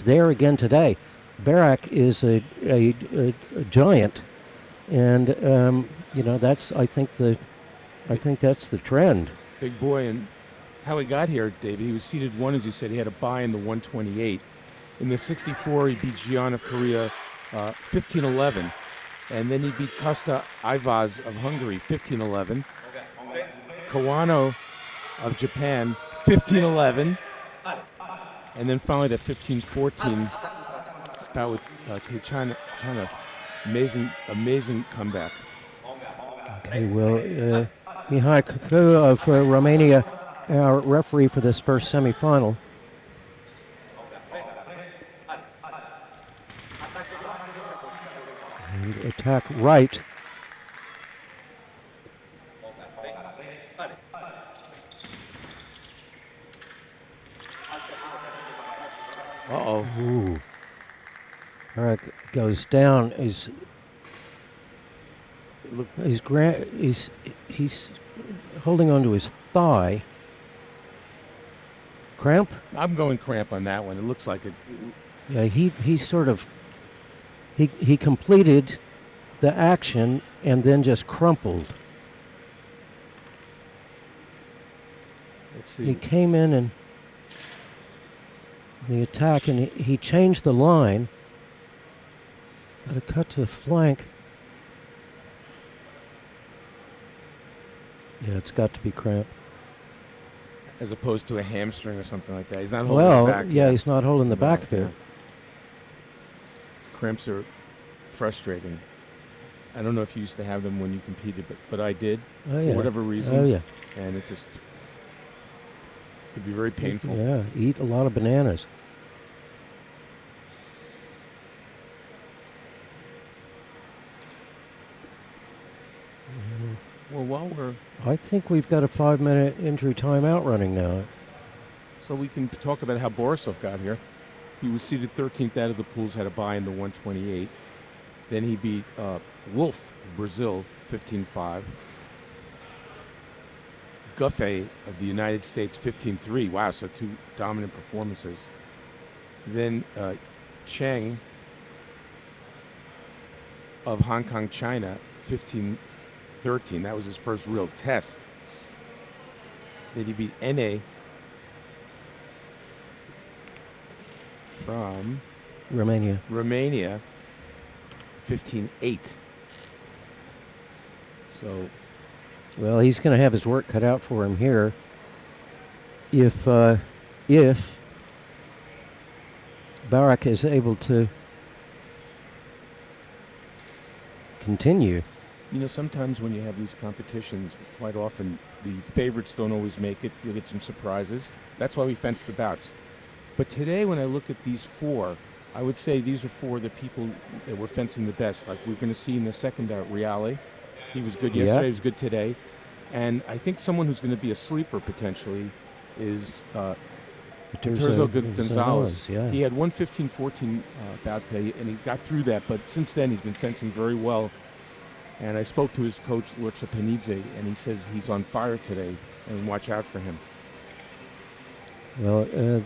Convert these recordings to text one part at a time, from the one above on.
is there again today. Berrak is a giant, and I think that's the trend. Big boy, and how he got here, David, he was seeded 1, as you said. He had a bye in the 128. In the 64, he beat Jian of Korea 15-11, and then he beat Kosta Ivaz of Hungary 15-11. Kawano of Japan 15-11, and then finally that 15-14 bout with China. Amazing comeback. Okay, well, Mihai Cucu of Romania, our referee for this first semifinal. And attack right. Uh-oh. Ooh. Berrak goes down. He's holding onto his thigh. Cramp? I'm going cramp on that one. It looks like it. Yeah, he sort of he completed the action and then just crumpled. Let's see. He came in and the attack, and he changed the line. Got a cut to the flank. Yeah, it's got to be cramp. As opposed to a hamstring or something like that. He's not holding the back. Yeah, he's not holding the back of it. Cramps are frustrating. I don't know if you used to have them when you competed, but I did for whatever reason. Oh, yeah. And it's just could be very painful. Yeah, eat a lot of bananas. Well, I think we've got a 5-minute injury timeout running now. So we can talk about how Borisov got here. He was seeded 13th out of the pools, had a bye in the 128. Then he beat Wolf of Brazil 15-5. Guffey of the United States 15-3. Wow, so 2 dominant performances. Then Cheng of Hong Kong, China 15-13. That was his first real test. Then he beat N.A. from Romania 15-8. So, well, he's going to have his work cut out for him here. If Berrak is able to continue. You know, sometimes when you have these competitions, quite often the favorites don't always make it. You'll get some surprises. That's why we fence the bouts. But today, when I look at these 4, I would say these are 4 the people that were fencing the best. Like we're going to see in the second bout, Reale. He was good yesterday. He was good today. And I think someone who's going to be a sleeper potentially is Terzo Gonzalez. Yeah. He had 1:15.14 bout today, and he got through that. But since then, he's been fencing very well. And I spoke to his coach, Lurcha Penidze, and he says he's on fire today, and watch out for him. Well, the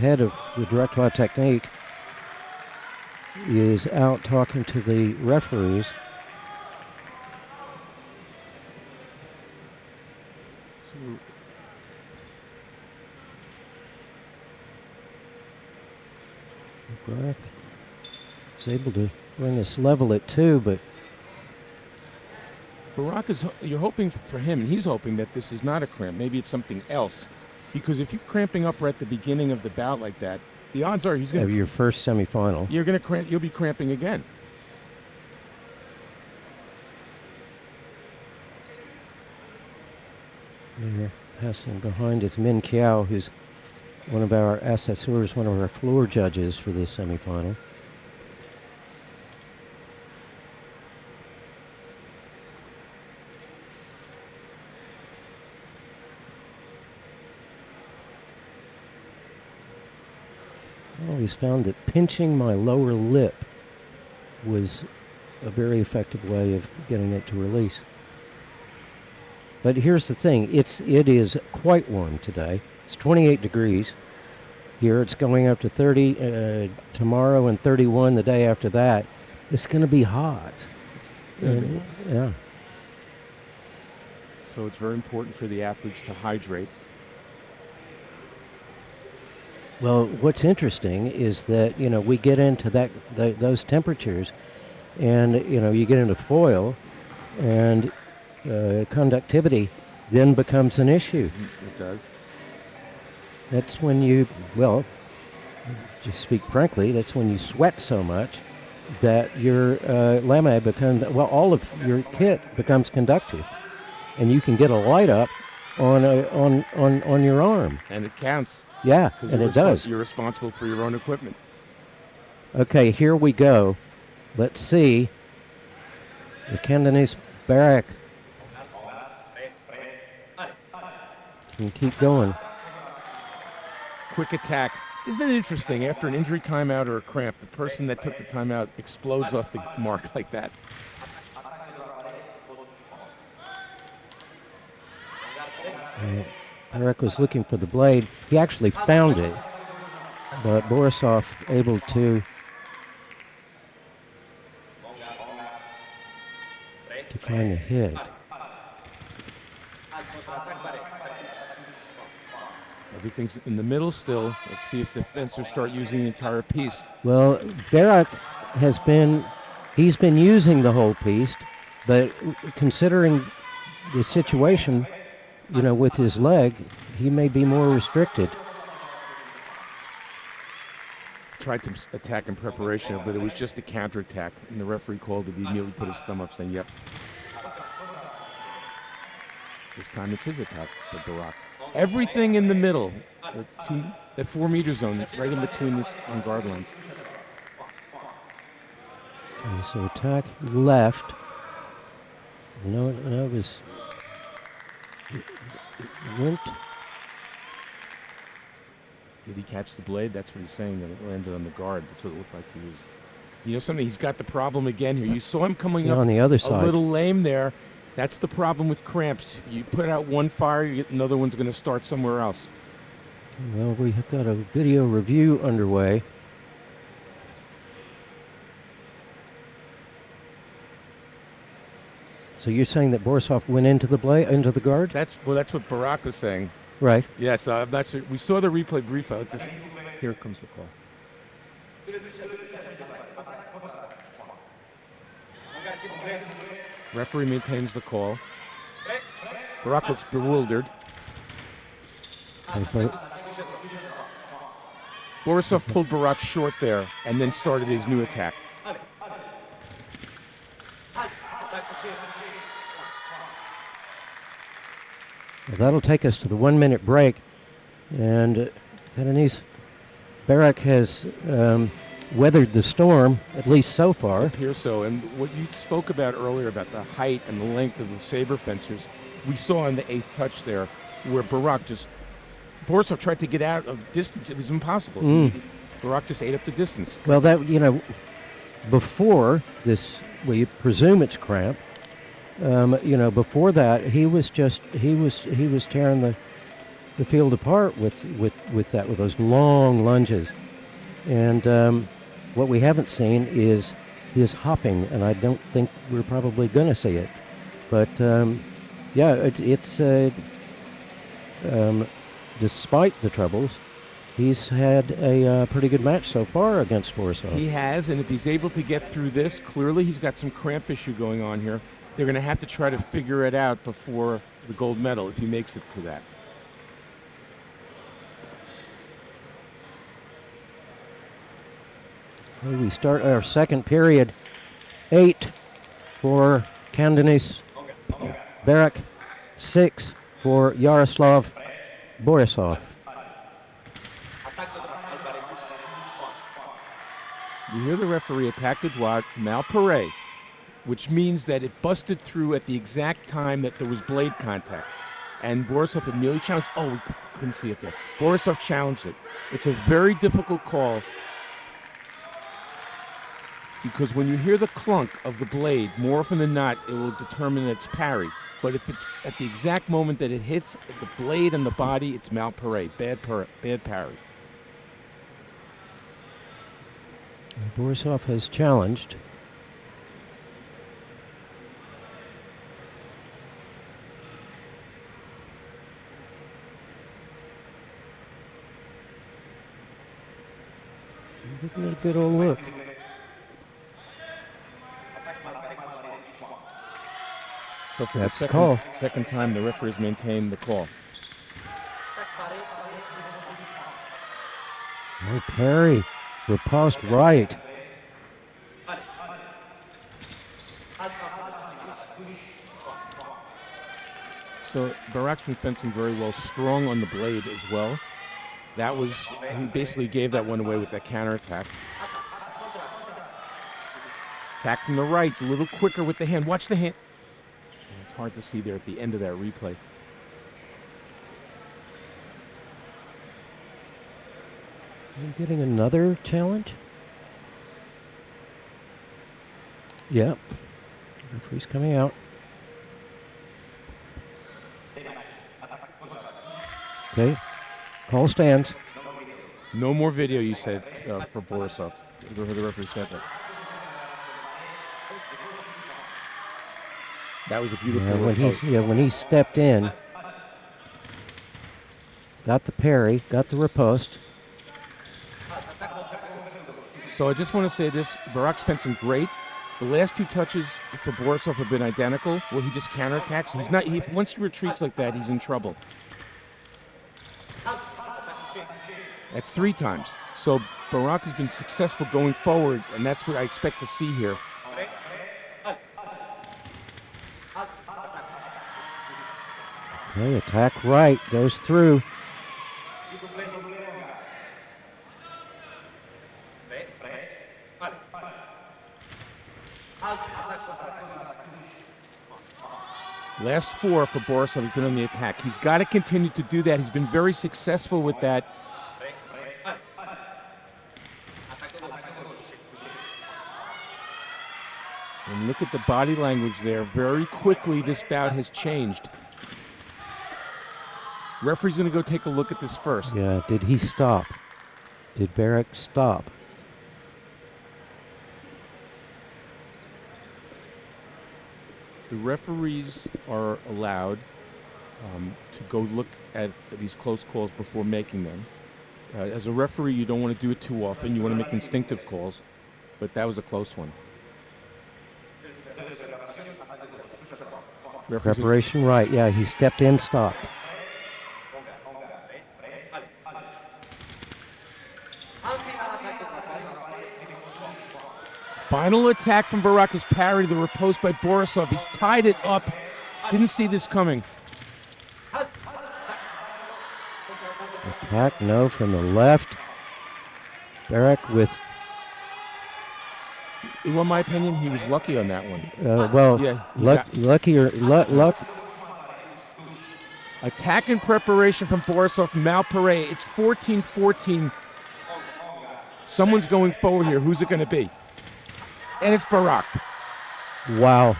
head of the Directoire Technique is out talking to the referees. Berrak is able to bring us level at 2, but Berrak you're hoping for him, and he's hoping that this is not a cramp. Maybe it's something else. Because if you're cramping up right at the beginning of the bout like that, the odds are he's going to... your first semifinal. You're going to cramp. You'll be cramping again. They're passing behind is Min Kiao, who's one of our assessors, one of our floor judges for this semifinal. I always found that pinching my lower lip was a very effective way of getting it to release. But here's the thing, it is quite warm today. It's 28 degrees. Here it's going up to 30 tomorrow and 31 the day after that. It's going to be hot. And, yeah. So it's very important for the athletes to hydrate. Well, what's interesting is that, we get into those temperatures, and, you get into foil, and conductivity then becomes an issue. It does. That's when just speak frankly, that's when you sweat so much that your lame becomes, all of your kit becomes conductive, and you can get a light up on your arm. And it counts. Yeah, and it does. You're responsible for your own equipment. Okay, here we go. Let's see the Candeniz Berrak can keep going. Quick attack. Isn't it interesting? After an injury timeout or a cramp, the person that took the timeout explodes off the mark like that. Berrak was looking for the blade. He actually found it, but Borisov able to find the hit. Everything's in the middle still. Let's see if the fencers start using the entire piece. Well, Berrak he's been using the whole piece, but considering the situation, with his leg, he may be more restricted. Tried to attack in preparation, but it was just a counterattack, and the referee called it. He immediately put his thumb up saying, yep. This time it's his attack for Berrak. Everything in the middle, the 4 meter zone, right in between this on guard lines. Okay, so attack left. No, it was went. Did he catch the blade? That's what he's saying, that it landed on the guard. That's what it looked like he was. Something, he's got the problem again here. You saw him coming up on the other side. A little lame there. That's the problem with cramps. You put out one fire, another one's going to start somewhere else. Well, we have got a video review underway. So you're saying that Borisov went into the guard? That's what Berrak was saying. Right. Yes, I'm not sure. We saw the replay briefly. Here comes the call. Referee maintains the call. Berrak looks bewildered. Borisov pulled Berrak short there and then started his new attack. Well, that'll take us to the 1 minute break. And Candeniz Berrak has weathered the storm, at least so far. It appears so. And what you spoke about earlier about the height and the length of the saber fencers, we saw in the 8th touch there where Borisov tried to get out of distance. It was impossible. Berrak just ate up the distance. Well, that, before this, we presume it's cramp. Before that, he was tearing the field apart with those long lunges. And what we haven't seen is his hopping, and I don't think we're probably going to see it. But despite the troubles, he's had a pretty good match so far against Borisov. He has, and if he's able to get through this, clearly he's got some cramp issue going on here. They're going to have to try to figure it out before the gold medal if he makes it to that. Okay, we start our second period. 8 for Candeniz Berrak, 6 for Iaroslav Borisov. You hear the referee attack the droite, malparé, which means that it busted through at the exact time that there was blade contact. And Borisov immediately challenged. Oh, we couldn't see it there. Borisov challenged it. It's a very difficult call because when you hear the clunk of the blade, more often than not, it will determine that it's parry. But if it's at the exact moment that it hits the blade and the body, it's malparé, bad parry. Borisov has challenged. Looking at a good old look. So for That's the the call. second time, the referees maintained the call. Oh, parry. Riposte right. So Berrak's been fencing very well, strong on the blade as well. That was, he basically gave that one away with that counterattack. Attack from the right, a little quicker with the hand. Watch the hand. It's hard to see there at the end of that replay. Are you getting another challenge? Yep. Referee's coming out. Okay. Call stands. No more video, you said, for Borisov. The referee said that. That was a beautiful riposte. When he stepped in, got the parry, got the riposte. So I just want to say this, Berrak's fencing great. The last two touches for Borisov have been identical, where he just counterattacks. He's not. Once he retreats like that, he's in trouble. That's 3 times. So Berrak has been successful going forward, and that's what I expect to see here. Okay, attack right, goes through. Last 4 for Borisov has been on the attack. He's got to continue to do that. He's been very successful with that. And look at the body language there. Very quickly, this bout has changed. Referee's going to go take a look at this first. Yeah, did he stop? Did Berrak stop? The referees are allowed to go look at these close calls before making them. As a referee, you don't want to do it too often. You want to make instinctive calls, but that was a close one. Preparation right, yeah, he stepped in, stopped. Final attack from Berrak is parried, the riposte by Borisov. He's tied it up. Didn't see this coming. Attack, no, from the left. Berrak with... In my opinion, he was lucky on that one. Luck. Attack in preparation from Borisov, Malpare. It's 14-14. Someone's going forward here. Who's it going to be? And it's Berrak. Wow.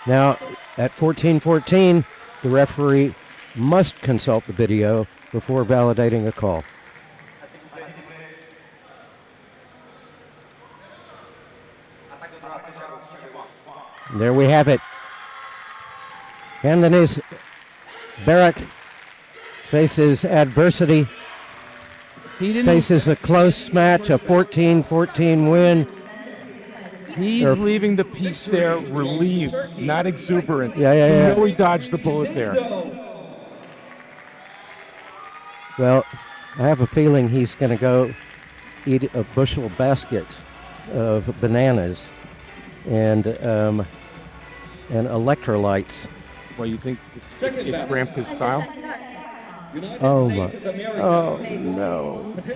Now, at 14-14, the referee must consult the video before validating a call. There we have it. Candeniz Berrak faces adversity. Faces a close match, a 14-14 win. He's leaving the piece there relieved, not exuberant. Yeah. You know he dodged the bullet there. Well, I have a feeling he's going to go eat a bushel basket of bananas and electrolytes. Well, you think it's cramped his style? Oh, my. Oh, no.